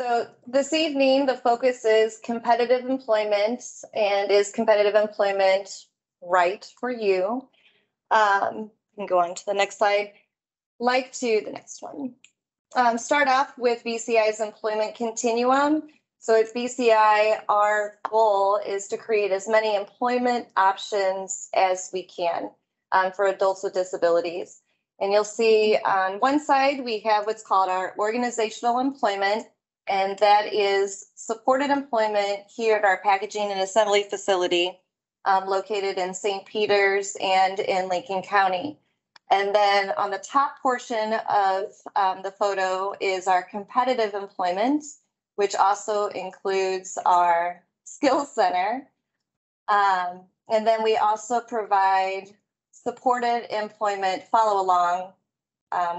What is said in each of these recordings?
So this evening, the focus is competitive employment, and is competitive employment right for you? You can go on to the next slide. The next one. Start off with BCI's employment continuum. So at BCI, our goal is to create as many employment options as we can for adults with disabilities. And you'll see on one side, we have what's called our organizational employment, and that is supported employment here at our packaging and assembly facility located in St. Peters and in Lincoln County. And then on the top portion of the photo is our competitive employment, which also includes our skills center. And then we also provide supported employment follow-along,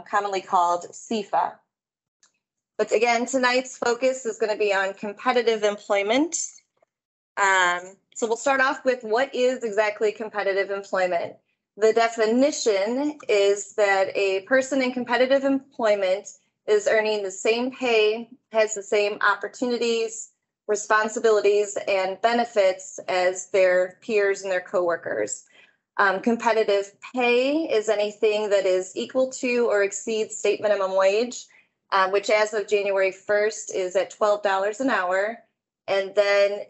commonly called SEFA. But again, tonight's focus is going to be on competitive employment. So we'll start off with what is exactly competitive employment. The definition is that a person in competitive employment is earning the same pay, has the same opportunities, responsibilities, and benefits as their peers and their coworkers. Competitive pay is anything that is equal to or exceeds state minimum wage, which as of January 1st is at $12 an hour. And then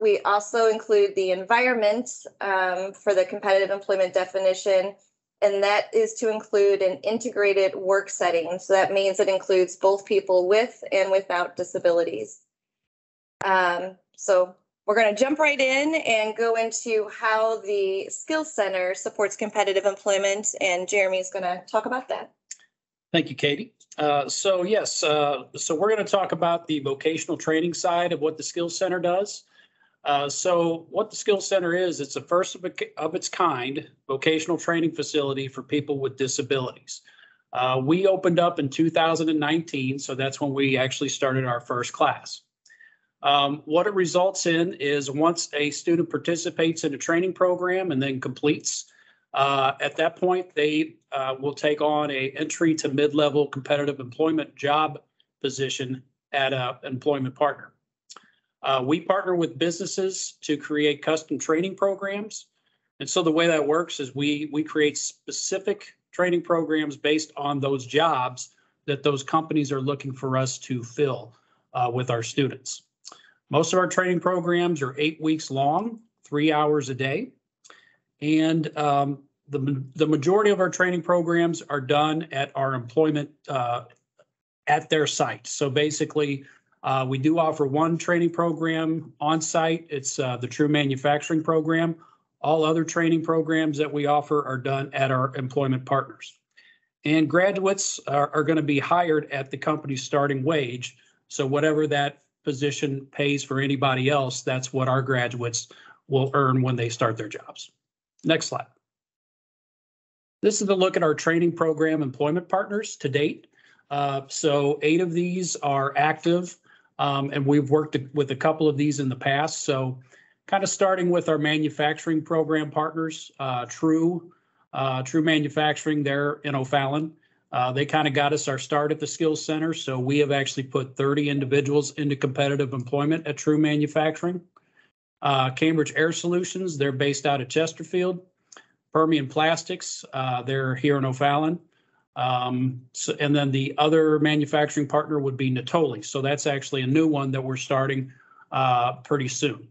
we also include the environment for the competitive employment definition, and that is to include an integrated work setting. So that means it includes both people with and without disabilities. So we're going to jump right in and go into how the Skills Center supports competitive employment, and Jeremy is going to talk about that. Thank you, Katie. So we're going to talk about the vocational training side of what the Skills Center does. So what the Skills Center is, it's a first of its kind vocational training facility for people with disabilities. We opened up in 2019, so that's when we actually started our first class. What it results in is once a student participates in a training program and then completes, at that point, they will take on an entry to mid-level competitive employment job position at an employment partner. We partner with businesses to create custom training programs. And so the way that works is we create specific training programs based on those jobs that those companies are looking for us to fill with our students. Most of our training programs are 8 weeks long, 3 hours a day. And the majority of our training programs are done at our employment at their site. So basically, we do offer one training program on site. It's the True Manufacturing Program. All other training programs that we offer are done at our employment partners. And graduates are going to be hired at the company's starting wage. So whatever that position pays for anybody else, that's what our graduates will earn when they start their jobs. Next slide. This is a look at our training program employment partners to date. So 8 of these are active, and we've worked with a couple of these in the past. So kind of starting with our manufacturing program partners, True Manufacturing there in O'Fallon. They kind of got us our start at the Skills Center. So we have actually put 30 individuals into competitive employment at True Manufacturing. Cambridge Air Solutions, they're based out of Chesterfield. Permian Plastics, they're here in O'Fallon. And then the other manufacturing partner would be Natoli. So that's actually a new one that we're starting pretty soon.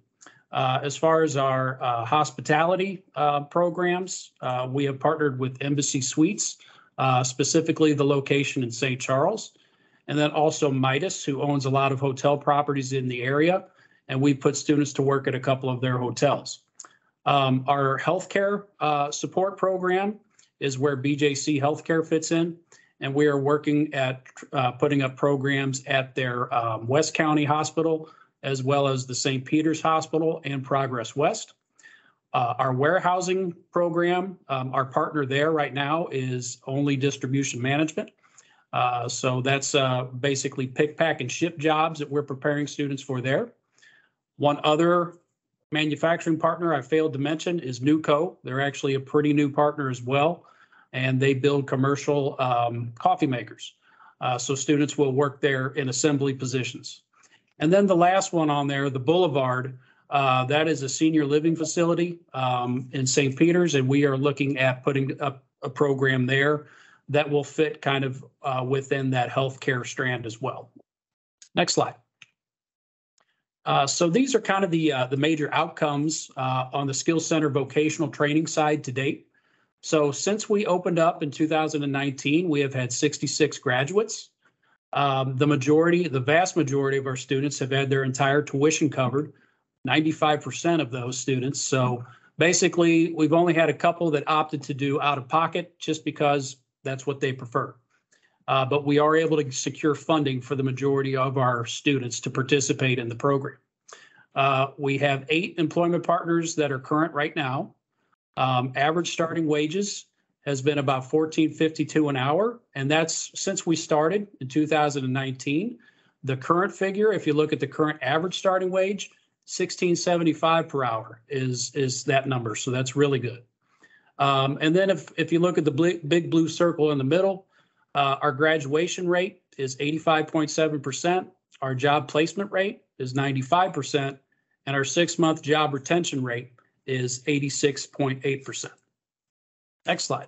As far as our hospitality programs, we have partnered with Embassy Suites, specifically the location in St. Charles, and then also Midas, who owns a lot of hotel properties in the area, and we put students to work at a couple of their hotels. Our healthcare support program is where BJC Healthcare fits in, and we are working at putting up programs at their West County Hospital, as well as the St. Peter's Hospital and Progress West. Our warehousing program, our partner there right now is Only Distribution Management. So that's basically pick, pack, and ship jobs that we're preparing students for there. One other manufacturing partner I failed to mention is Newco. They're actually a pretty new partner as well, and they build commercial coffee makers. So students will work there in assembly positions. And then the last one on there, the Boulevard, that is a senior living facility in St. Peter's, and we are looking at putting up a program there that will fit kind of within that healthcare strand as well. Next slide. So these are kind of the major outcomes on the Skills Center vocational training side to date. So since we opened up in 2019, we have had 66 graduates. The vast majority of our students have had their entire tuition covered, 95% of those students. So basically, we've only had a couple that opted to do out of pocket just because that's what they prefer. But we are able to secure funding for the majority of our students to participate in the program. We have 8 employment partners that are current right now. Average starting wages has been about $14.52 an hour, and that's since we started in 2019. The current figure, if you look at the current average starting wage, $16.75 per hour is that number, so that's really good. And then if you look at the big blue circle in the middle, our graduation rate is 85.7%. Our job placement rate is 95%, and our 6-month job retention rate is 86.8%. Next slide.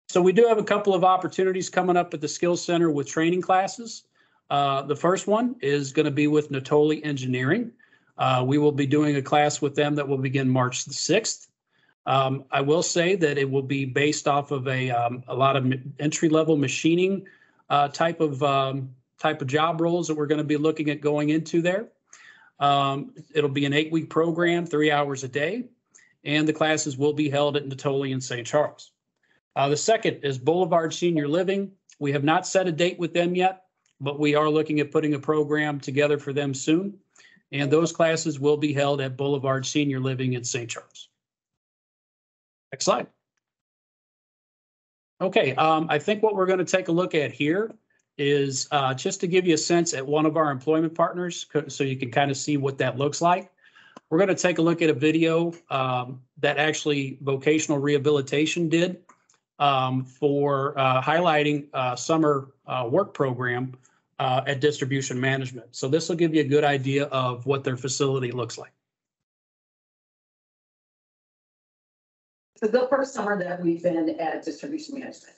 So we do have a couple of opportunities coming up at the Skills Center with training classes. The first one is going to be with Natoli Engineering. We will be doing a class with them that will begin March the 6th. I will say that it will be based off of a lot of entry-level machining type of job roles that we're going to be looking at going into there. It'll be an 8-week program, 3 hours a day, and the classes will be held at Natoli in St. Charles. The second is Boulevard Senior Living. We have not set a date with them yet, but we are looking at putting a program together for them soon. And those classes will be held at Boulevard Senior Living in St. Charles. Next slide. Okay, I think what we're going to take a look at here is just to give you a sense at one of our employment partners so you can kind of see what that looks like. We're going to take a look at a video that actually Vocational Rehabilitation did for highlighting a summer work program at Distribution Management. So this will give you a good idea of what their facility looks like. This is the first summer that we've been at Distribution Management.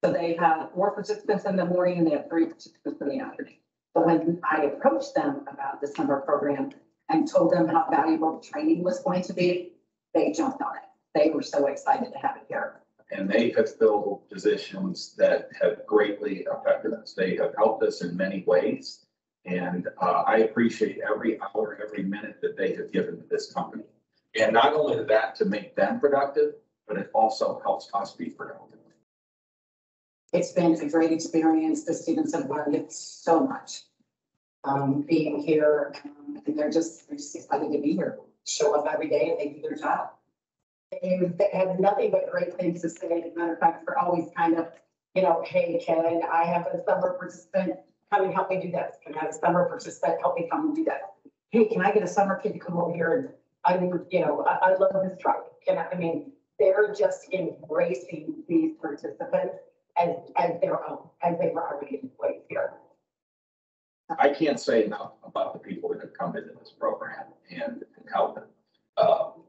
So they have 4 participants in the morning and they have 3 participants in the afternoon. But when I approached them about the summer program and told them how valuable the training was going to be, they jumped on it. They were so excited to have it here. And they have filled positions that have greatly affected us. They have helped us in many ways. And I appreciate every hour, every minute that they have given to this company. And not only that to make them productive, but it also helps us be productive. It's been a great experience. The students have learned it so much being here. And they're just excited to be here. Show up every day and they do their job. They have nothing but great things to say. As a matter of fact, we're always kind of, hey, can I have a summer participant come and help me do that? Can I have a summer participant help me come and do that? Hey, can I get a summer kid to come over here and I love this truck. They're just embracing these participants as their own, as they were already employees here. I can't say enough about the people that have come into this program and how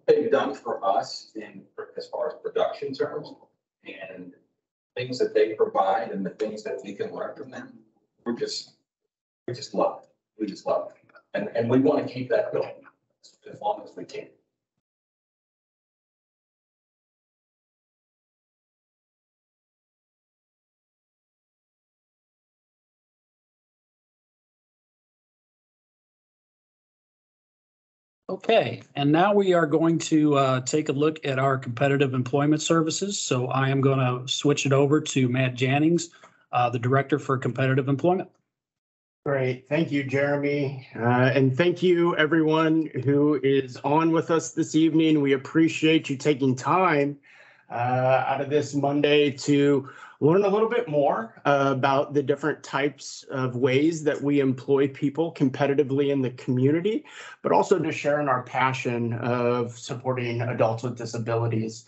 they've done for us as far as production terms and things that they provide and the things that we can learn from them. We just love it. We just love it. And we want to keep that going as long as we can. Okay, and now we are going to take a look at our competitive employment services. So I am going to switch it over to Matt Jannings, the Director for Competitive Employment. Great. Thank you, Jeremy. And thank you, everyone who is on with us this evening. We appreciate you taking time out of this Monday to learn a little bit more about the different types of ways that we employ people competitively in the community, but also to share in our passion of supporting adults with disabilities.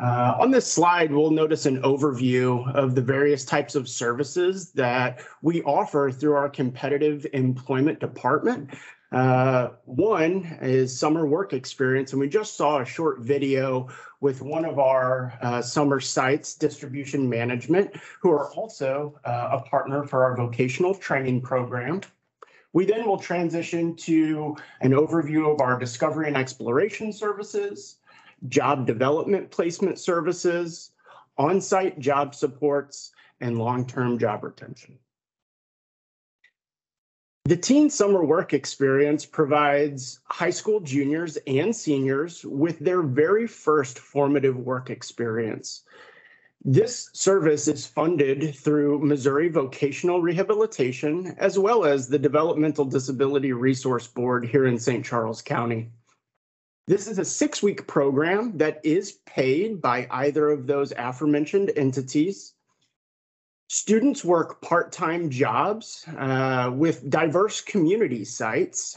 On this slide, we'll notice an overview of the various types of services that we offer through our competitive employment department. One is summer work experience, and we just saw a short video with one of our summer sites, Distribution Management, who are also a partner for our vocational training program. We then will transition to an overview of our discovery and exploration services, job development placement services, on-site job supports, and long-term job retention. The Teen Summer Work Experience provides high school juniors and seniors with their very first formative work experience. This service is funded through Missouri Vocational Rehabilitation, as well as the Developmental Disability Resource Board here in St. Charles County. This is a 6-week program that is paid by either of those aforementioned entities. Students work part-time jobs with diverse community sites,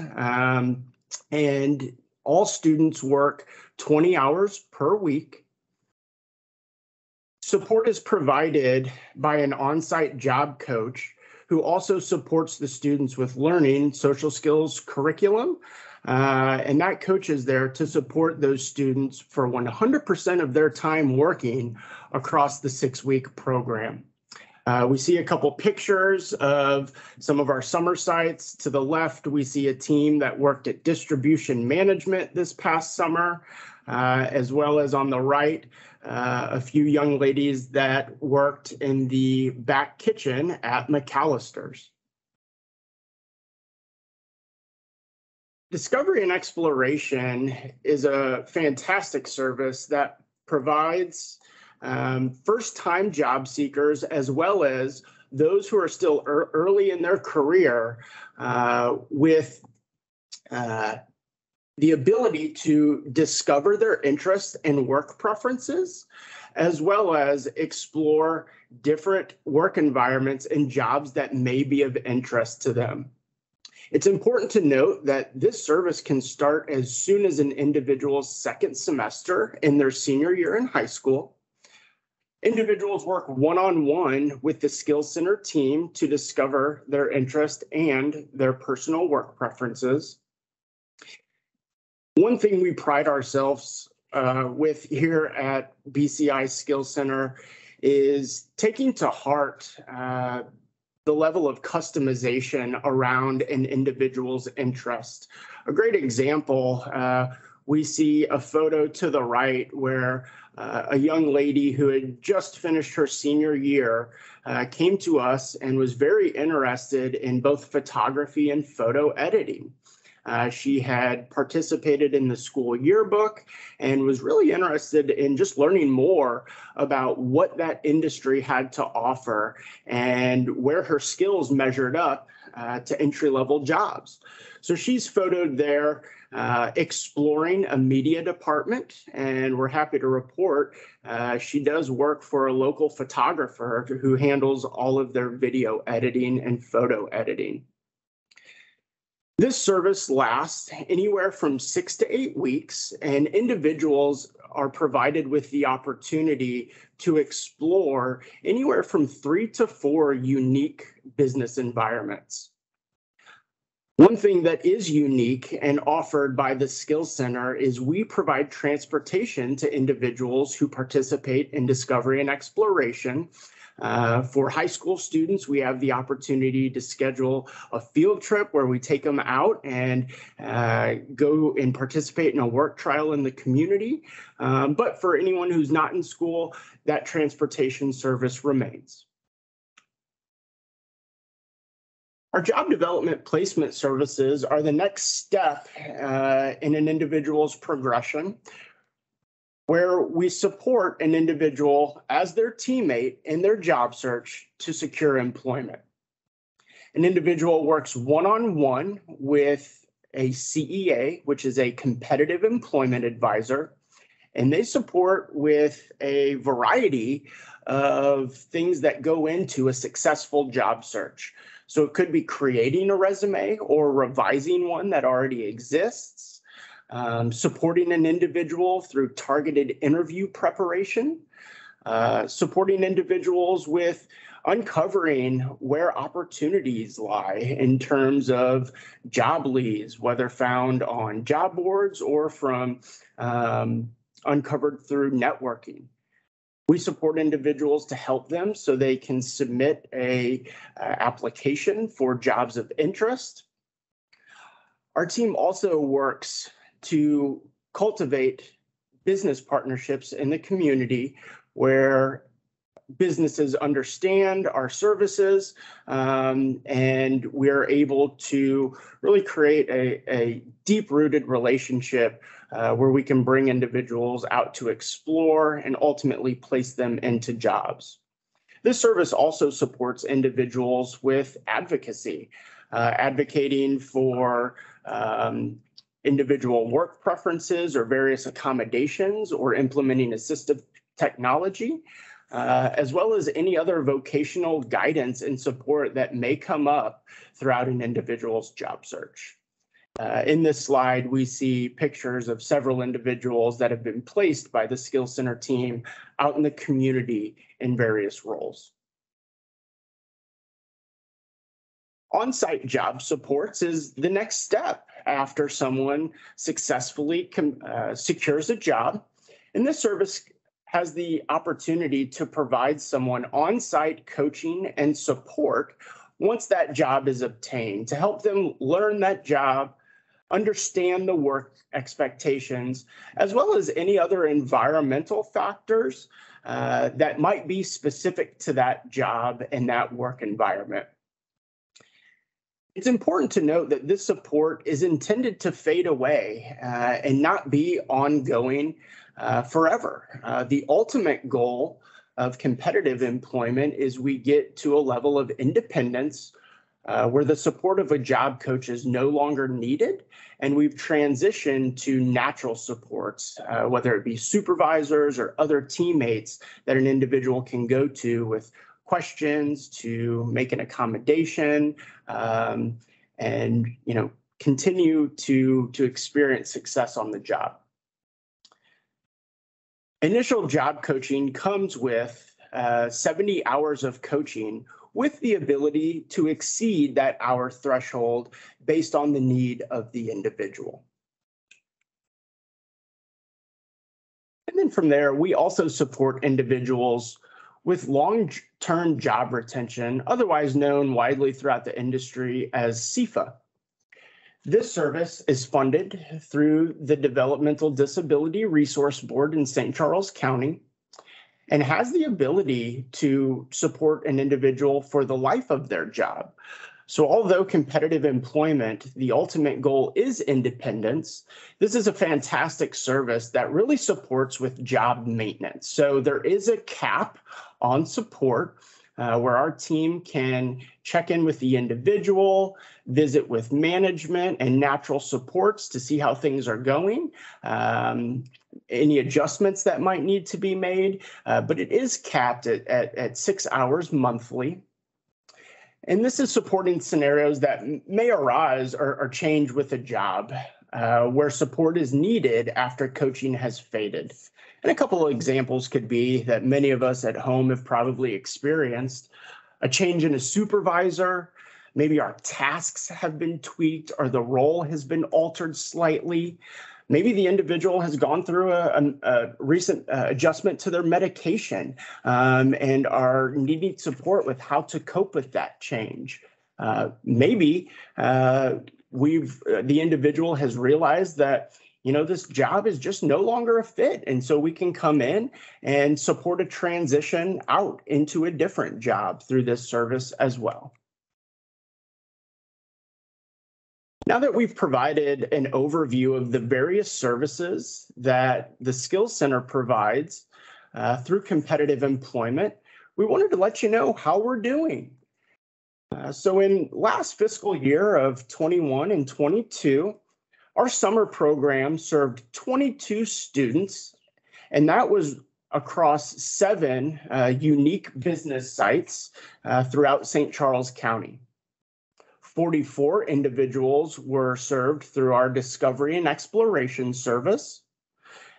and all students work 20 hours per week. Support is provided by an on-site job coach who also supports the students with learning social skills curriculum. And that coach is there to support those students for 100% of their time working across the 6-week program. We see a couple pictures of some of our summer sites. To the left, we see a team that worked at Distribution Management this past summer, as well as on the right, a few young ladies that worked in the back kitchen at McAllister's. Discovery and exploration is a fantastic service that provides first-time job seekers, as well as those who are still early in their career, with the ability to discover their interests and work preferences, as well as explore different work environments and jobs that may be of interest to them. It's important to note that this service can start as soon as an individual's second semester in their senior year in high school. Individuals work one-on-one with the Skills Center team to discover their interest and their personal work preferences. One thing we pride ourselves with here at BCI Skills Center is taking to heart the level of customization around an individual's interest. A great example, we see a photo to the right where a young lady who had just finished her senior year came to us and was very interested in both photography and photo editing. She had participated in the school yearbook and was really interested in just learning more about what that industry had to offer and where her skills measured up to entry-level jobs. So she's photoed there exploring a media department, and we're happy to report she does work for a local photographer who handles all of their video editing and photo editing. This service lasts anywhere from 6 to 8 weeks, and individuals are provided with the opportunity to explore anywhere from 3 to 4 unique business environments. One thing that is unique and offered by the Skills Center is we provide transportation to individuals who participate in discovery and exploration. For high school students, we have the opportunity to schedule a field trip where we take them out and go and participate in a work trial in the community. But for anyone who's not in school, that transportation service remains. Our job development placement services are the next step in an individual's progression, where we support an individual as their teammate in their job search to secure employment. An individual works one-on-one with a CEA, which is a competitive employment advisor, and they support with a variety of things that go into a successful job search. So it could be creating a resume or revising one that already exists. supporting an individual through targeted interview preparation, supporting individuals with uncovering where opportunities lie in terms of job leads, whether found on job boards or from uncovered through networking. We support individuals to help them so they can submit a application for jobs of interest. Our team also works to cultivate business partnerships in the community where businesses understand our services, and we're able to really create a deep-rooted relationship where we can bring individuals out to explore and ultimately place them into jobs. This service also supports individuals with advocacy, advocating for individual work preferences or various accommodations or implementing assistive technology, as well as any other vocational guidance and support that may come up throughout an individual's job search. In this slide, we see pictures of several individuals that have been placed by the Skills Center team out in the community in various roles. On-site job supports is the next step after someone successfully secures a job. And this service has the opportunity to provide someone on-site coaching and support once that job is obtained to help them learn that job, understand the work expectations, as well as any other environmental factors that might be specific to that job and that work environment. It's important to note that this support is intended to fade away and not be ongoing forever. The ultimate goal of competitive employment is we get to a level of independence where the support of a job coach is no longer needed, and we've transitioned to natural supports, whether it be supervisors or other teammates that an individual can go to with questions to make an accommodation, and continue to experience success on the job. Initial job coaching comes with 70 hours of coaching with the ability to exceed that hour threshold based on the need of the individual. And then from there, we also support individuals with long-term job retention, otherwise known widely throughout the industry as SEFA. This service is funded through the Developmental Disability Resource Board in St. Charles County and has the ability to support an individual for the life of their job. So although competitive employment, the ultimate goal is independence, this is a fantastic service that really supports with job maintenance. So there is a cap on support where our team can check in with the individual, visit with management and natural supports to see how things are going, any adjustments that might need to be made, but it is capped at 6 hours monthly. And this is supporting scenarios that may arise or change with a job where support is needed after coaching has faded. And a couple of examples could be that many of us at home have probably experienced a change in a supervisor. Maybe our tasks have been tweaked or the role has been altered slightly. Maybe the individual has gone through a recent adjustment to their medication and are needing support with how to cope with that change. Maybe the individual has realized that this job is just no longer a fit. And so we can come in and support a transition out into a different job through this service as well. Now that we've provided an overview of the various services that the Skills Center provides through competitive employment, we wanted to let you know how we're doing. So in last fiscal year of 21 and 22, our summer program served 22 students, and that was across 7 unique business sites throughout St. Charles County. 44 individuals were served through our Discovery and Exploration Service,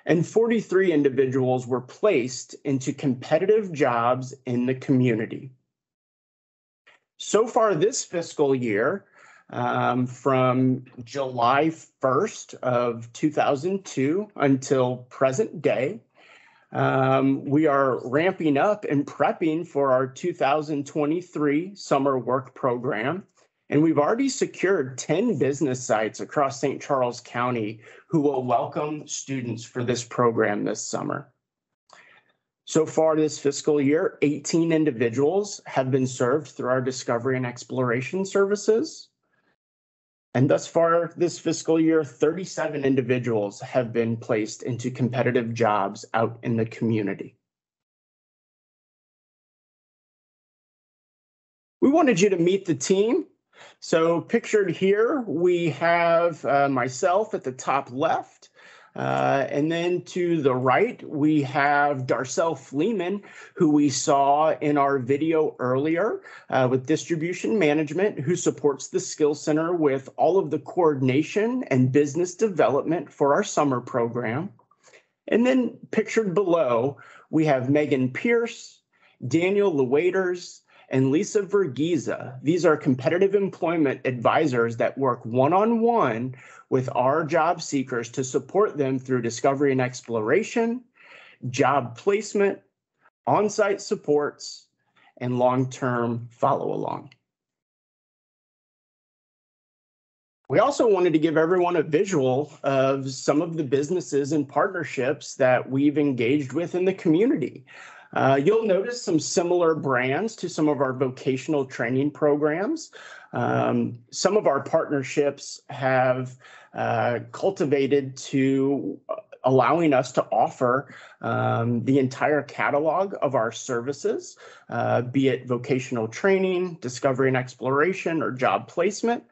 and 43 individuals were placed into competitive jobs in the community. So far this fiscal year, from July 1st of 2002 until present day, we are ramping up and prepping for our 2023 summer work program. And we've already secured 10 business sites across St. Charles County who will welcome students for this program this summer. So far this fiscal year, 18 individuals have been served through our Discovery and Exploration Services. And thus far this fiscal year, 37 individuals have been placed into competitive jobs out in the community. We wanted you to meet the team. So pictured here, we have myself at the top left. And then to the right, we have Darcel Fleeman, who we saw in our video earlier with distribution management, who supports the Skill Center with all of the coordination and business development for our summer program. And then pictured below, we have Megan Pierce, Daniel Lewaiters, and Lisa Vergiza. These are competitive employment advisors that work one-on-one with our job seekers to support them through discovery and exploration, job placement, on-site supports, and long-term follow-along. We also wanted to give everyone a visual of some of the businesses and partnerships that we've engaged with in the community. You'll notice some similar brands to some of our vocational training programs. Some of our partnerships have cultivated to allowing us to offer the entire catalog of our services, be it vocational training, discovery and exploration, or job placement.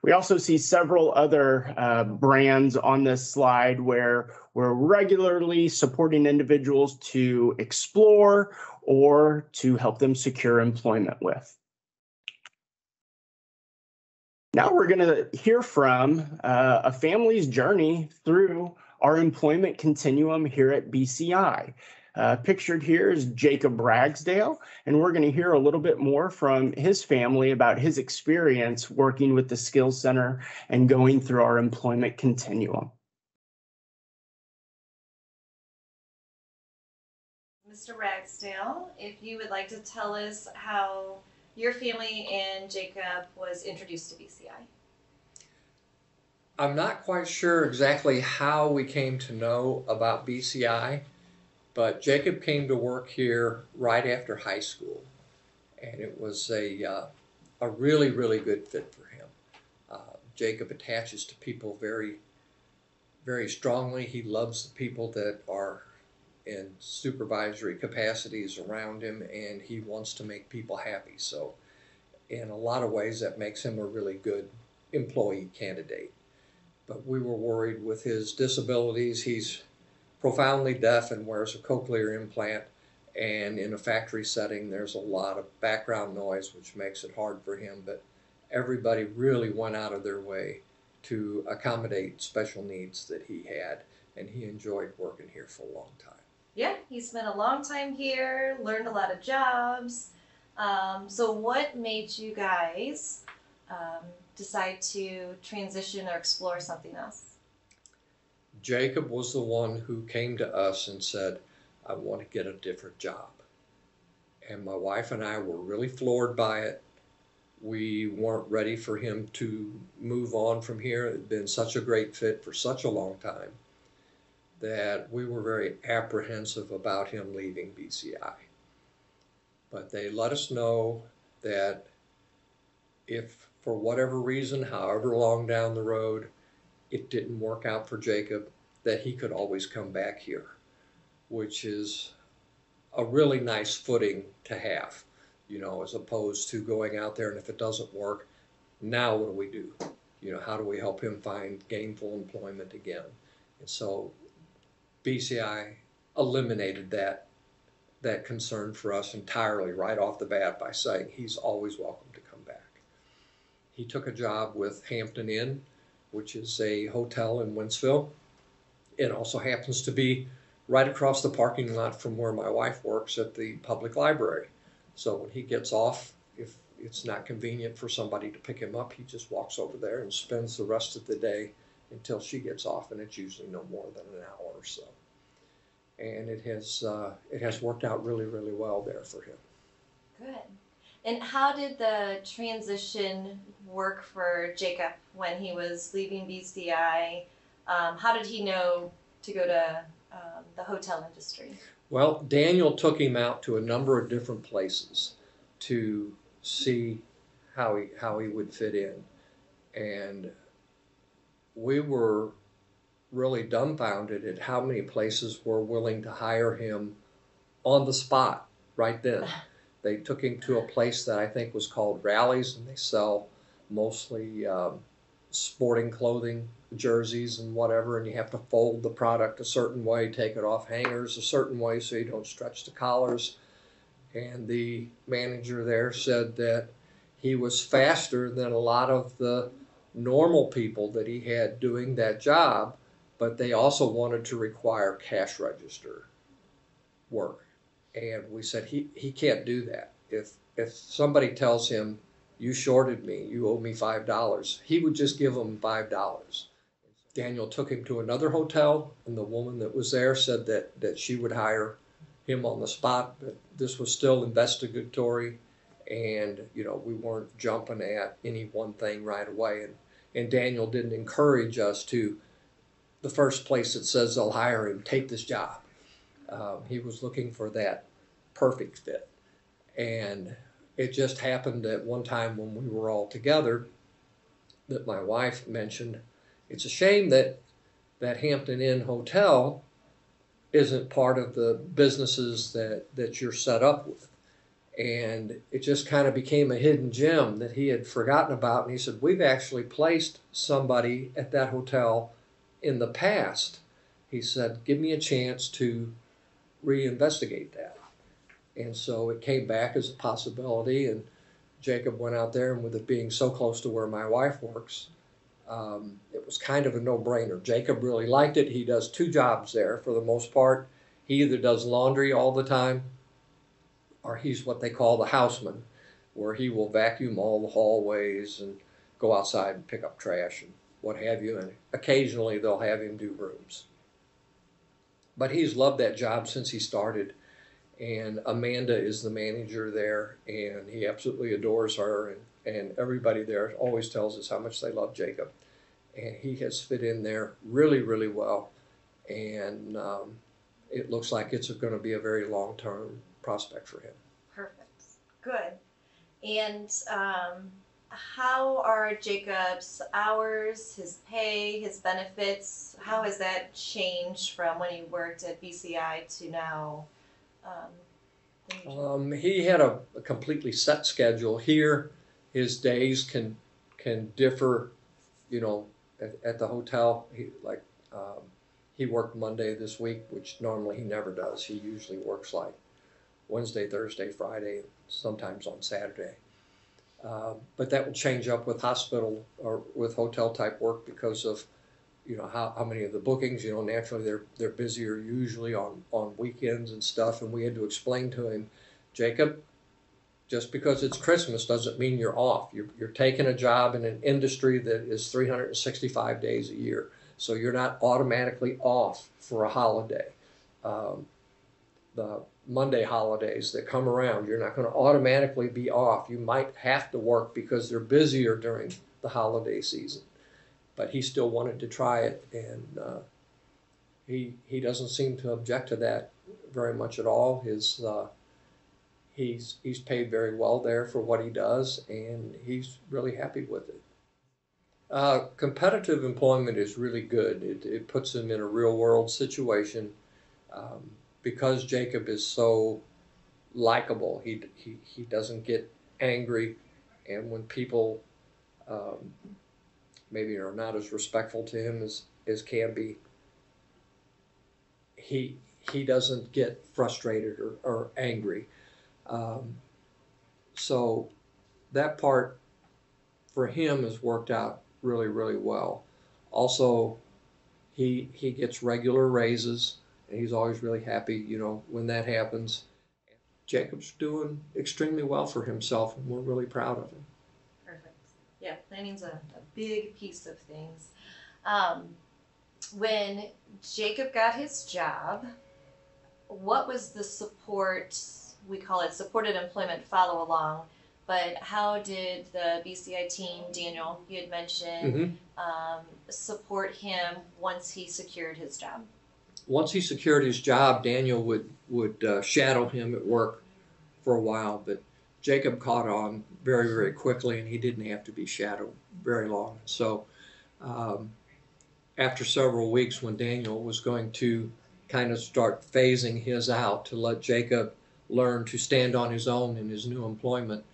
We also see several other brands on this slide where we're regularly supporting individuals to explore or to help them secure employment with. Now we're going to hear from a family's journey through our employment continuum here at BCI. Pictured here is Jacob Ragsdale, and we're going to hear a little bit more from his family about his experience working with the Skills Center and going through our employment continuum. Mr. Ragsdale, if you would like to tell us how your family and Jacob was introduced to BCI. I'm not quite sure exactly how we came to know about BCI, but Jacob came to work here right after high school, and it was a really, really good fit for him. Jacob attaches to people very, very strongly. He loves the people that are in supervisory capacities around him, and he wants to make people happy. So in a lot of ways, that makes him a really good employee candidate. But we were worried with his disabilities. He's profoundly deaf and wears a cochlear implant, and in a factory setting there's a lot of background noise, which makes it hard for him. But everybody really went out of their way to accommodate special needs that he had, and he enjoyed working here for a long time. Yeah, he spent a long time here, learned a lot of jobs. So what made you guys decide to transition or explore something else? Jacob was the one who came to us and said, I want to get a different job. And my wife and I were really floored by it. We weren't ready for him to move on from here. It had been such a great fit for such a long time that we were very apprehensive about him leaving BCI. But they let us know that if for whatever reason, however long down the road, it didn't work out for Jacob, that he could always come back here, which is a really nice footing to have, you know, as opposed to going out there and if it doesn't work, now what do we do? You know, how do we help him find gainful employment again? And so BCI eliminated that concern for us entirely right off the bat by saying he's always welcome to come back. he took a job with Hampton Inn, which is a hotel in Wentzville. It also happens to be right across the parking lot from where my wife works at the public library. So when he gets off, if it's not convenient for somebody to pick him up, he just walks over there and spends the rest of the day until she gets off, and it's usually no more than an hour or so. And it has worked out really, really well there for him. Good. And how did the transition work for Jacob when he was leaving BCI? How did he know to go to the hotel industry? Well, Daniel took him out to a number of different places to see how he would fit in. And we were really dumbfounded at how many places were willing to hire him on the spot right then. They took him to a place that I think was called Rallies, and they sell mostly sporting clothing, jerseys and whatever, and you have to fold the product a certain way, take it off hangers a certain way so you don't stretch the collars. And the manager there said that he was faster than a lot of the normal people that he had doing that job, but they also wanted to require cash register work. And we said, he can't do that. If somebody tells him, you shorted me, you owe me $5, he would just give them $5. Daniel took him to another hotel, and the woman that was there said that she would hire him on the spot, but this was still investigatory, and we weren't jumping at any one thing right away. And Daniel didn't encourage us to, the first place that says they'll hire him, take this job. He was looking for that perfect fit. And it just happened at one time when we were all together that my wife mentioned, it's a shame that Hampton Inn Hotel isn't part of the businesses that you're set up with. And it just kind of became a hidden gem that he had forgotten about. And he said, we've actually placed somebody at that hotel in the past. He said, give me a chance to reinvestigate that. And so it came back as a possibility, and Jacob went out there, and with it being so close to where my wife works, it was kind of a no-brainer. Jacob really liked it. He does 2 jobs there for the most part. He either does laundry all the time, or he's what they call the houseman, where he will vacuum all the hallways and go outside and pick up trash and what have you, and occasionally they'll have him do rooms. But he's loved that job since he started, and Amanda is the manager there, and he absolutely adores her, and everybody there always tells us how much they love Jacob. And he has fit in there really, really well, and it looks like it's going to be a very long-term prospect for him. Perfect. Good. And how are Jacob's hours, his pay, his benefits, how has that changed from when he worked at BCI to now? He had a completely set schedule. Here, his days can differ, at the hotel. He worked Monday this week, which normally he never does. He usually works like Wednesday, Thursday, Friday, sometimes on Saturday. But that will change up with hospital or with hotel type work because of how many of the bookings, naturally they're busier usually on weekends and stuff. And we had to explain to him, Jacob, just because it's Christmas doesn't mean you're off. You're taking a job in an industry that is 365 days a year. So you're not automatically off for a holiday. The Monday holidays that come around, you're not going to automatically be off. You might have to work because they're busier during the holiday season. But he still wanted to try it, and he doesn't seem to object to that very much at all. He's paid very well there for what he does, and he's really happy with it. Competitive employment is really good. It puts him in a real world situation. Because Jacob is so likable, he doesn't get angry, and when people maybe are not as respectful to him as can be, he doesn't get frustrated or angry. So that part for him has worked out really, really well. Also, he gets regular raises, and he's always really happy, when that happens. Jacob's doing extremely well for himself, and we're really proud of him. Perfect. Yeah, planning's a big piece of things. When Jacob got his job, what was the support, we call it supported employment follow along, but how did the BCI team, Daniel, you had mentioned, support him once he secured his job? Once he secured his job, Daniel would shadow him at work for a while, but Jacob caught on very, very quickly, and he didn't have to be shadowed very long. So after several weeks, when Daniel was going to kind of start phasing his out to let Jacob learn to stand on his own in his new employment,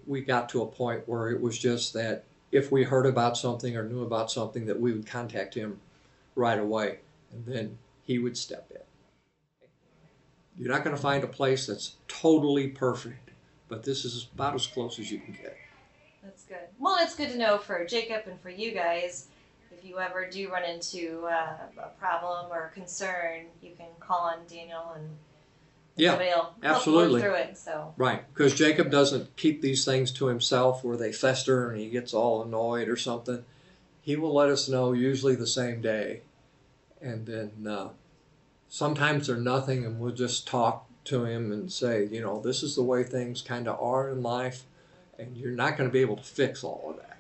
we got to a point where it was just that if we heard about something or knew about something, that we would contact him right away, and then he would step in. You're not going to find a place that's totally perfect, but this is about as close as you can get. That's good. Well, it's good to know for Jacob and for you guys. If you ever do run into a problem or a concern, you can call on Daniel, and somebody will help you work through it. So right, because Jacob doesn't keep these things to himself where they fester and he gets all annoyed or something. He will let us know usually the same day, and then sometimes they're nothing, and we'll just talk to him and say, this is the way things kind of are in life, and you're not going to be able to fix all of that.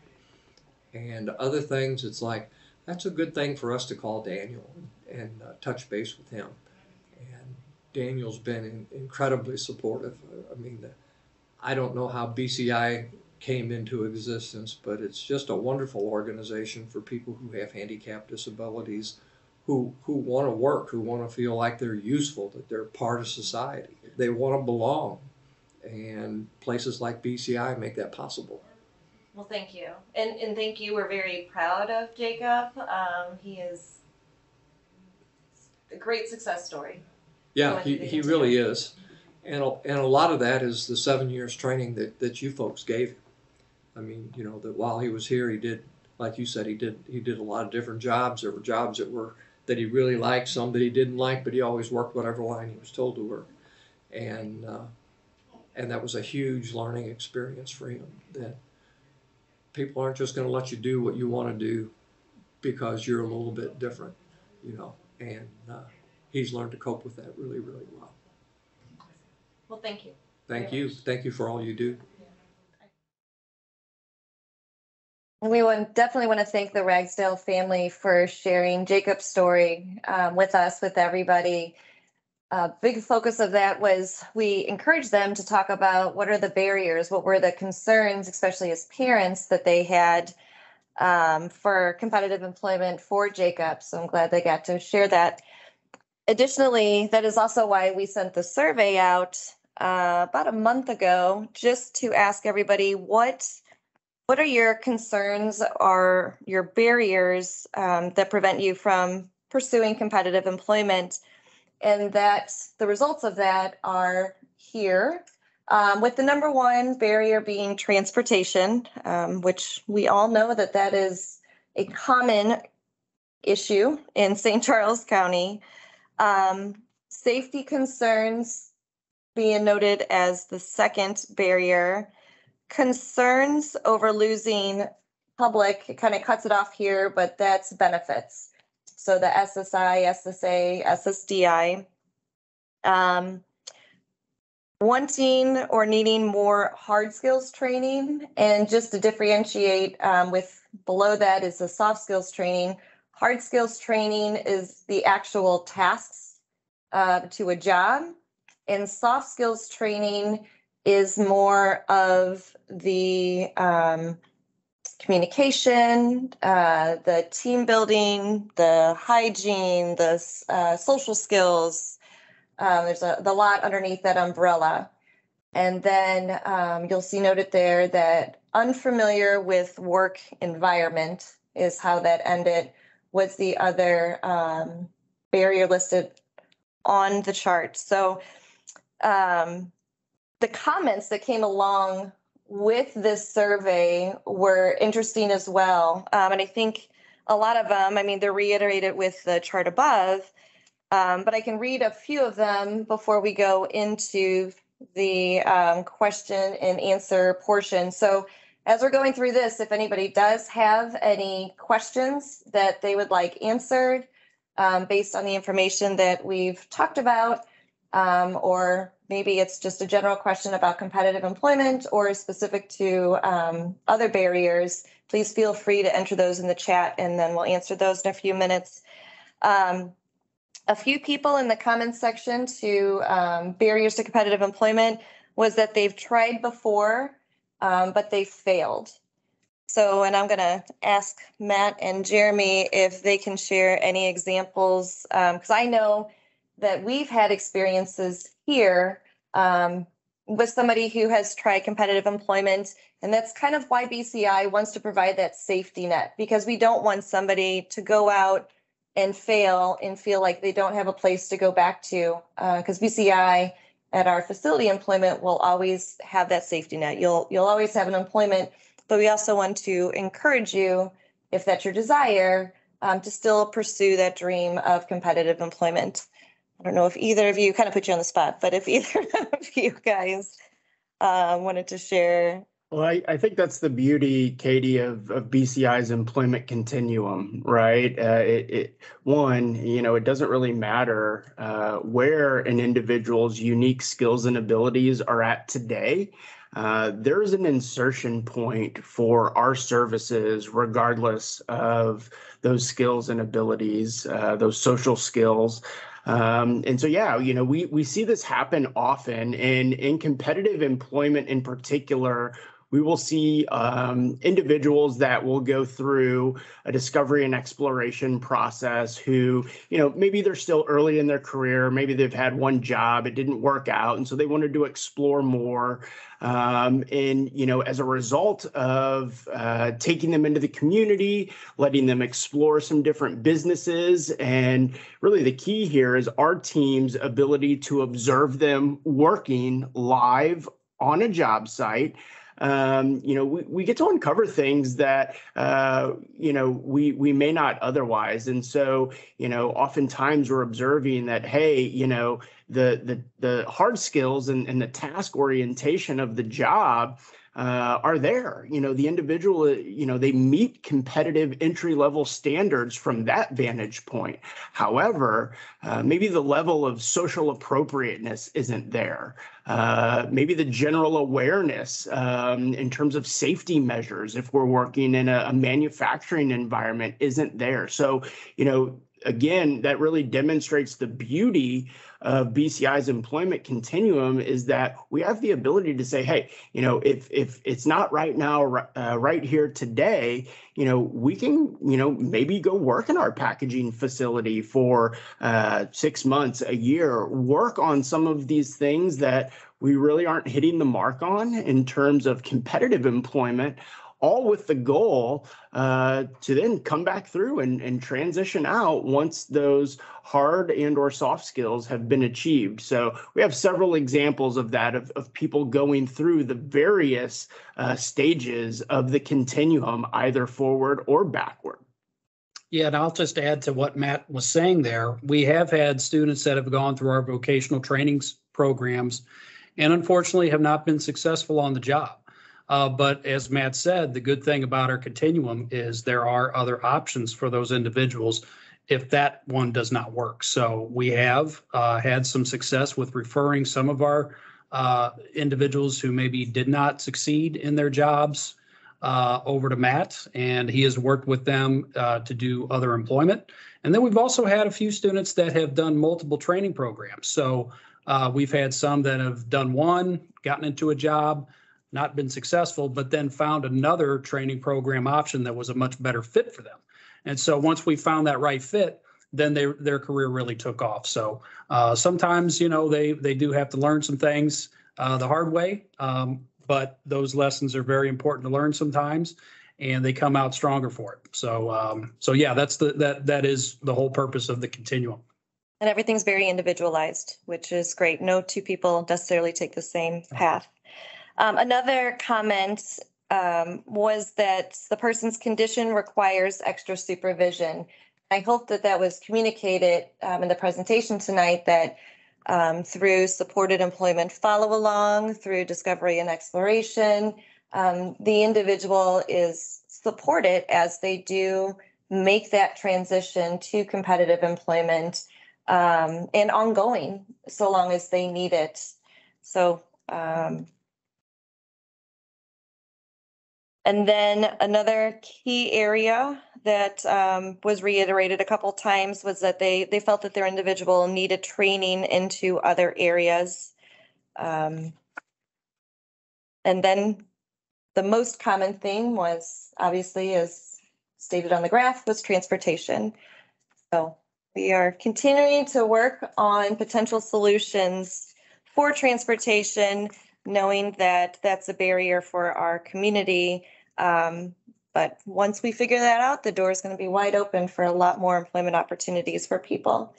And other things, it's like, that's a good thing for us to call Daniel and touch base with him. And Daniel's been incredibly supportive. I mean, I don't know how BCI came into existence, but it's just a wonderful organization for people who have handicap disabilities, who want to work, who want to feel like they're useful, that they're part of society. They want to belong. And places like BCI make that possible. well, thank you. And thank you. We're very proud of Jacob. He is a great success story. Yeah, he really is. And a lot of that is the 7 years training that you folks gave him. I mean, that while he was here, he did, like you said, he did a lot of different jobs. There were jobs that he really liked, some that he didn't like, but he always worked whatever line he was told to work. And that was a huge learning experience for him, that people aren't just going to let you do what you want to do because you're a little bit different, and he's learned to cope with that really, really well. Well, thank you. Thank you. Thank you for all you do. And we definitely want to thank the Ragsdale family for sharing Jacob's story with us, with everybody. A big focus of that was we encouraged them to talk about what are the barriers, what were the concerns, especially as parents, that they had for competitive employment for Jacob. So I'm glad they got to share that. Additionally, that is also why we sent the survey out about a month ago, just to ask everybody what are your concerns or your barriers that prevent you from pursuing competitive employment. And that the results of that are here, with the number one barrier being transportation, which we all know that is a common issue in St. Charles County. Safety concerns being noted as the second barrier. Concerns over losing public, it kind of cuts it off here, but that's benefits. So the SSI, SSA, SSDI. Wanting or needing more hard skills training, and just to differentiate, with below that is the soft skills training. Hard skills training is the actual tasks to a job, and soft skills training is more of the communication, the team building, the hygiene, the social skills. There's the lot underneath that umbrella. And then you'll see noted there that unfamiliar with work environment is how that ended, was the other barrier listed on the chart. So the comments that came along with this survey were interesting as well. And I think a lot of them, I mean, they're reiterated with the chart above, but I can read a few of them before we go into the question and answer portion. So as we're going through this, if anybody does have any questions that they would like answered based on the information that we've talked about, or maybe it's just a general question about competitive employment or specific to other barriers, please feel free to enter those in the chat and then we'll answer those in a few minutes. A few people in the comments section to barriers to competitive employment was that they've tried before, but they failed. So, and I'm going to ask Matt and Jeremy if they can share any examples, because I know that we've had experiences here with somebody who has tried competitive employment. And that's kind of why BCI wants to provide that safety net, because we don't want somebody to go out and fail and feel like they don't have a place to go back to, because BCI at our facility employment will always have that safety net. You'll always have an employment, but we also want to encourage you, if that's your desire, to still pursue that dream of competitive employment. I don't know if either of you, kind of put you on the spot, but if either of you guys wanted to share. Well, I think that's the beauty, Katie, of BCI's employment continuum, right? One, it doesn't really matter where an individual's unique skills and abilities are at today. There's an insertion point for our services, regardless of those skills and abilities, those social skills. And so, yeah, we see this happen often, and in competitive employment in particular, we will see individuals that will go through a discovery and exploration process who, maybe they're still early in their career. Maybe they've had one job, it didn't work out. And so they wanted to explore more. And, as a result of taking them into the community, letting them explore some different businesses. And really the key here is our team's ability to observe them working live on a job site. We get to uncover things that, we may not otherwise. And so, oftentimes we're observing that, hey, the hard skills and the task orientation of the job are there. The individual, they meet competitive entry-level standards from that vantage point. However, maybe the level of social appropriateness isn't there. Maybe the general awareness in terms of safety measures, if we're working in a manufacturing environment, isn't there. So, again, that really demonstrates the beauty of BCI's employment continuum, is that we have the ability to say, hey, if it's not right now, right here today, we can, maybe go work in our packaging facility for 6 months, a year, work on some of these things that we really aren't hitting the mark on in terms of competitive employment, all with the goal to then come back through and transition out once those hard and or soft skills have been achieved. So we have several examples of that, of people going through the various stages of the continuum, either forward or backward. Yeah, and I'll just add to what Matt was saying there. We have had students that have gone through our vocational trainings programs and unfortunately have not been successful on the job. But as Matt said, the good thing about our continuum is there are other options for those individuals if that one does not work. So we have had some success with referring some of our individuals who maybe did not succeed in their jobs over to Matt, and he has worked with them to do other employment. And then we've also had a few students that have done multiple training programs. So we've had some that have done one, gotten into a job, not been successful, but then found another training program option that was a much better fit for them. And so once we found that right fit, then their career really took off. So sometimes, they do have to learn some things the hard way, but those lessons are very important to learn sometimes, and they come out stronger for it. So yeah, that is the whole purpose of the continuum. And everything's very individualized, which is great. No two people necessarily take the same path. Another comment was that the person's condition requires extra supervision. I hope that that was communicated in the presentation tonight, that through supported employment follow-along, through discovery and exploration, the individual is supported as they do make that transition to competitive employment, and ongoing so long as they need it. So, and then another key area that was reiterated a couple times was that they felt that their individual needed training into other areas. And then the most common thing was, obviously, as stated on the graph, was transportation. So we are continuing to work on potential solutions for transportation, knowing that that's a barrier for our community. But once we figure that out, the door is going to be wide open for a lot more employment opportunities for people.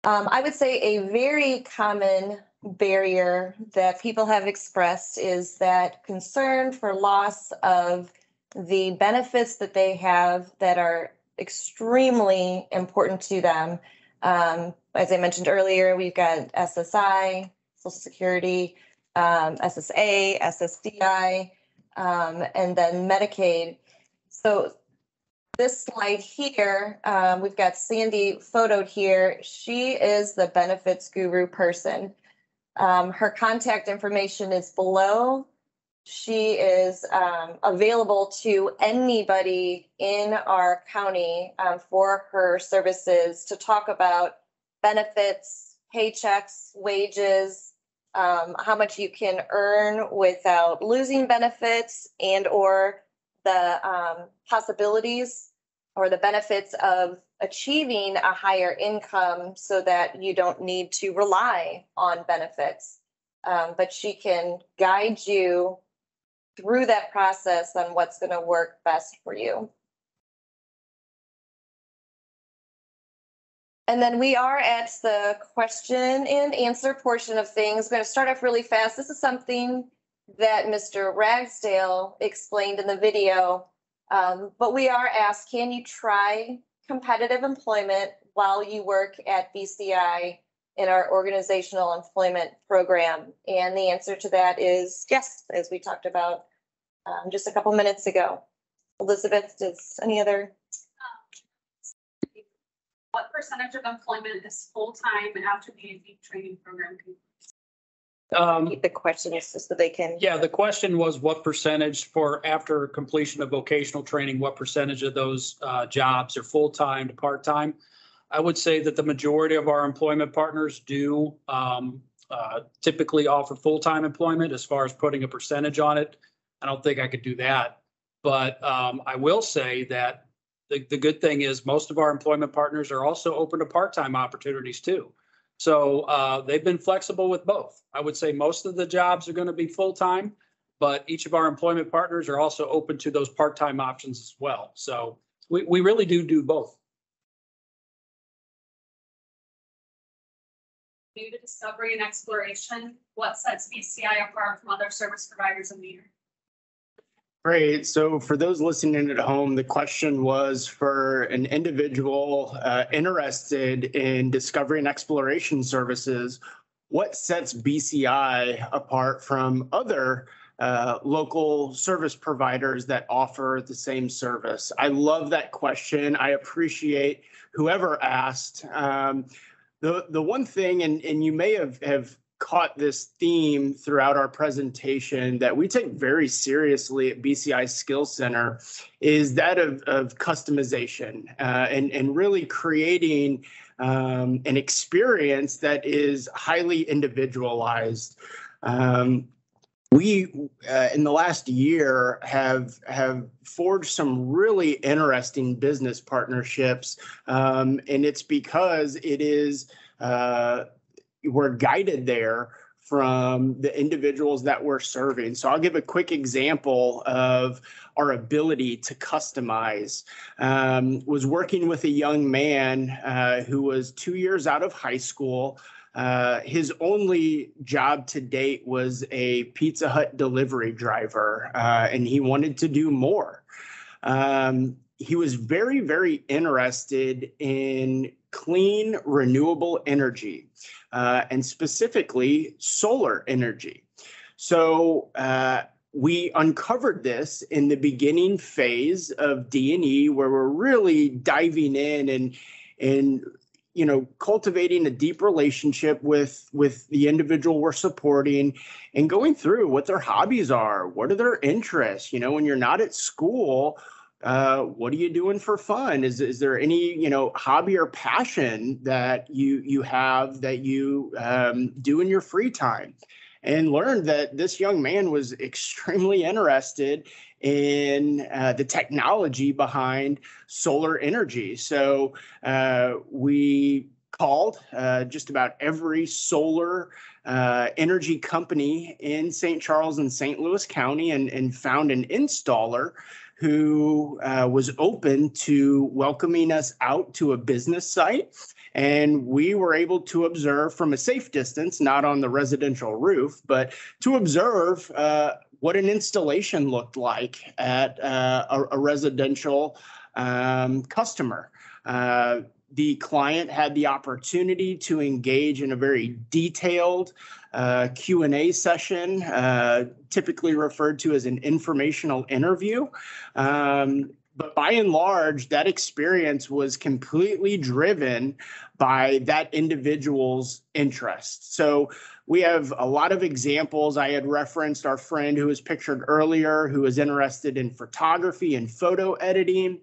I would say a very common barrier that people have expressed is that concern for loss of the benefits that they have that are extremely important to them. As I mentioned earlier, we've got SSI, Social Security, SSA, SSDI, and then Medicaid. So this slide here, we've got Sandy photoed here. She is the benefits guru person. Her contact information is below. She is available to anybody in our county for her services to talk about benefits, paychecks, wages, how much you can earn without losing benefits, and or the possibilities or the benefits of achieving a higher income so that you don't need to rely on benefits. But she can guide you through that process on what's going to work best for you. And then we are at the question and answer portion of things. I'm going to start off really fast. This is something that Mr. Ragsdale explained in the video, but we are asked, can you try competitive employment while you work at BCI in our organizational employment program? And the answer to that is yes, as we talked about just a couple minutes ago. Elizabeth, does any other? What percentage of employment is full-time after the AV training program? Keep the questions just so they can. Yeah, the question was what percentage for after completion of vocational training, what percentage of those jobs are full-time to part-time? I would say that the majority of our employment partners do typically offer full-time employment. As far as putting a percentage on it, I don't think I could do that. But I will say that the good thing is most of our employment partners are also open to part-time opportunities too. So they've been flexible with both. I would say most of the jobs are going to be full-time, but each of our employment partners are also open to those part-time options as well. So we really do both. Due to discovery and exploration, what sets BCI apart from other service providers in the year? Great. So for those listening at home, the question was for an individual interested in discovery and exploration services, what sets BCI apart from other local service providers that offer the same service? I love that question. I appreciate whoever asked. The one thing, and you may have caught this theme throughout our presentation that we take very seriously at BCI Skills Center, is that of customization and really creating an experience that is highly individualized. We, in the last year, have forged some really interesting business partnerships, and it's because it is we're guided there from the individuals that we're serving. So I'll give a quick example of our ability to customize. Was working with a young man who was 2 years out of high school, His only job to date was a Pizza Hut delivery driver, and he wanted to do more. He was very, very interested in clean, renewable energy, and specifically solar energy. So we uncovered this in the beginning phase of D&E, where we're really diving in and cultivating a deep relationship with the individual we're supporting and going through what their hobbies are, what are their interests. When you're not at school, what are you doing for fun? Is there any, hobby or passion that you have that you do in your free time? And learned that this young man was extremely interested in the technology behind solar energy. So we called just about every solar energy company in St. Charles and St. Louis County and found an installer who was open to welcoming us out to a business site. And we were able to observe from a safe distance, not on the residential roof, but to observe what an installation looked like at a residential customer. The client had the opportunity to engage in a very detailed Q&A session, typically referred to as an informational interview. But by and large, that experience was completely driven by that individual's interest. So we have a lot of examples. I had referenced our friend who was pictured earlier, who was interested in photography and photo editing.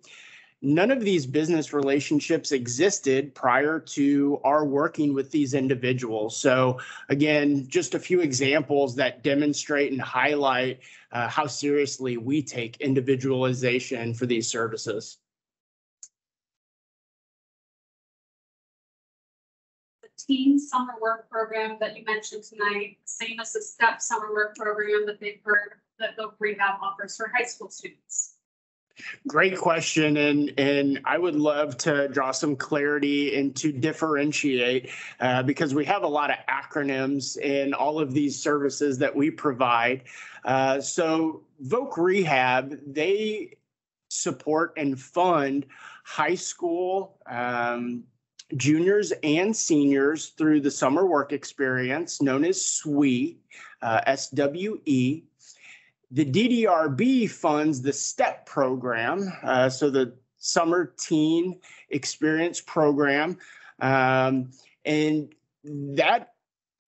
None of these business relationships existed prior to our working with these individuals. So again, just a few examples that demonstrate and highlight how seriously we take individualization for these services. The teen summer work program that you mentioned tonight, same as the STEP summer work program that they've heard that the rehab offers for high school students. Great question, and I would love to draw some clarity and to differentiate because we have a lot of acronyms in all of these services that we provide. So Voc Rehab, they support and fund high school juniors and seniors through the summer work experience known as SWE, SWE. The DDRB funds the STEP program, so the Summer Teen Experience Program. And that,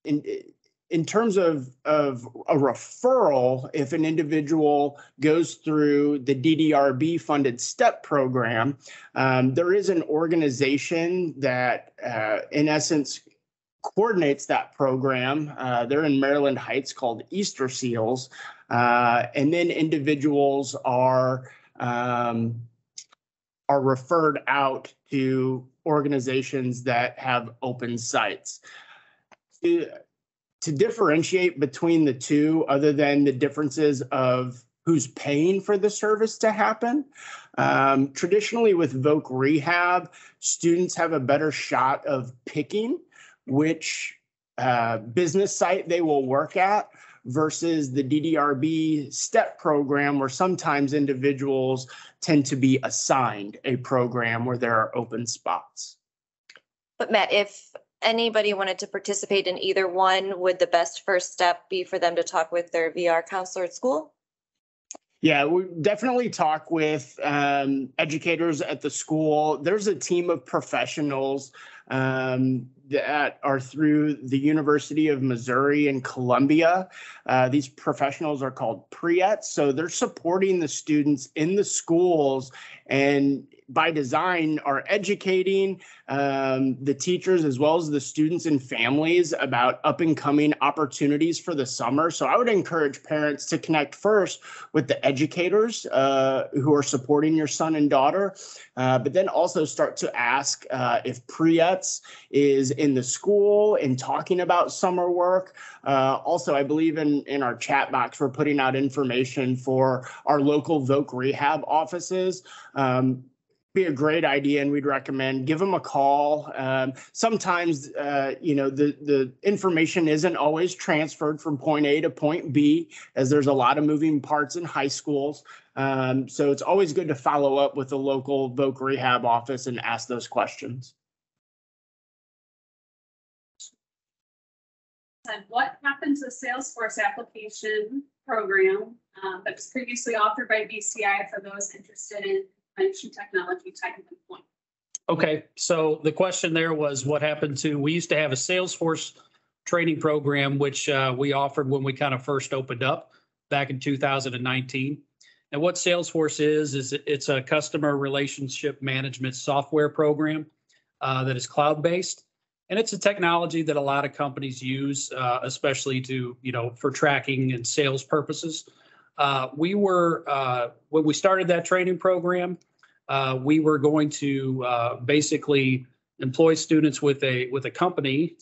in terms of a referral, if an individual goes through the DDRB funded STEP program, there is an organization that, in essence, coordinates that program. They're in Maryland Heights called Easter Seals. And then individuals are referred out to organizations that have open sites. To differentiate between the two, other than the differences of who's paying for the service to happen, traditionally with Voc Rehab, students have a better shot of picking which business site they will work at versus the DDRB STEP program, where sometimes individuals tend to be assigned a program where there are open spots. But Matt, if anybody wanted to participate in either one, would the best first step be for them to talk with their VR counselor at school? Yeah, we definitely talk with educators at the school. There's a team of professionals that are through the University of Missouri and Columbia. These professionals are called PREETs, so they're supporting the students in the schools and by design are educating the teachers as well as the students and families about up and coming opportunities for the summer. So I would encourage parents to connect first with the educators who are supporting your son and daughter, but then also start to ask if PREETs is in the school and talking about summer work. Also, I believe in our chat box, we're putting out information for our local Voc Rehab offices. be a great idea, and we'd recommend give them a call. Sometimes, the information isn't always transferred from point A to point B, as there's a lot of moving parts in high schools. So it's always good to follow up with the local voc rehab office and ask those questions. And what happened to the Salesforce application program that was previously offered by BCI for those interested in information technology type of employment? Okay, so the question there was what happened to, we used to have a Salesforce training program, which we offered when we kind of first opened up back in 2019. And what Salesforce is it's a customer relationship management software program that is cloud-based. And it's a technology that a lot of companies use, especially to, for tracking and sales purposes. When we started that training program, we were going to basically employ students with a company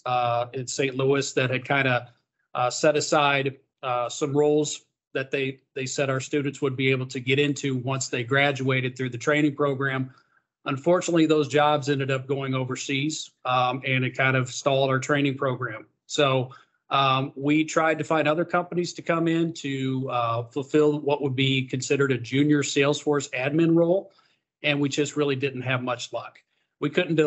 in St. Louis that had kind of set aside some roles that they said our students would be able to get into once they graduated through the training program. Unfortunately, those jobs ended up going overseas, and it kind of stalled our training program. So we tried to find other companies to come in to fulfill what would be considered a junior Salesforce admin role, and we just really didn't have much luck. We couldn't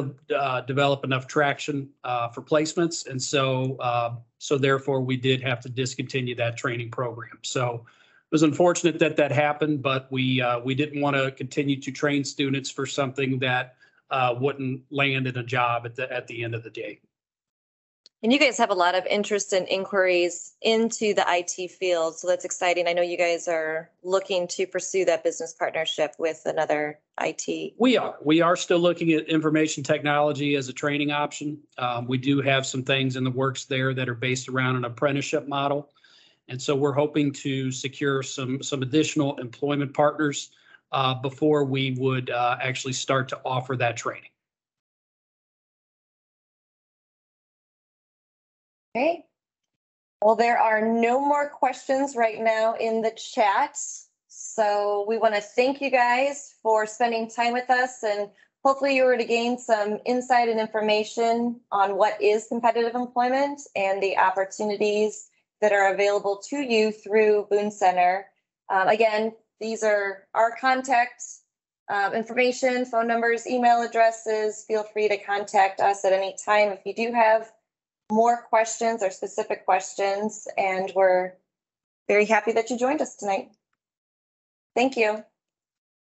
develop enough traction for placements, and so therefore we did have to discontinue that training program. So it was unfortunate that happened, but we didn't want to continue to train students for something that wouldn't land in a job at the end of the day. And you guys have a lot of interest and inquiries into the IT field, so that's exciting. I know you guys are looking to pursue that business partnership with another IT. We are still looking at information technology as a training option. We do have some things in the works there that are based around an apprenticeship model. And so we're hoping to secure some additional employment partners before we would actually start to offer that training. Okay. Well, there are no more questions right now in the chat. So we want to thank you guys for spending time with us, and hopefully you were to gain some insight and information on what is competitive employment and the opportunities that are available to you through Boone Center. Again, these are our contact information, phone numbers, email addresses. Feel free to contact us at any time if you do have more questions or specific questions. And we're very happy that you joined us tonight. Thank you.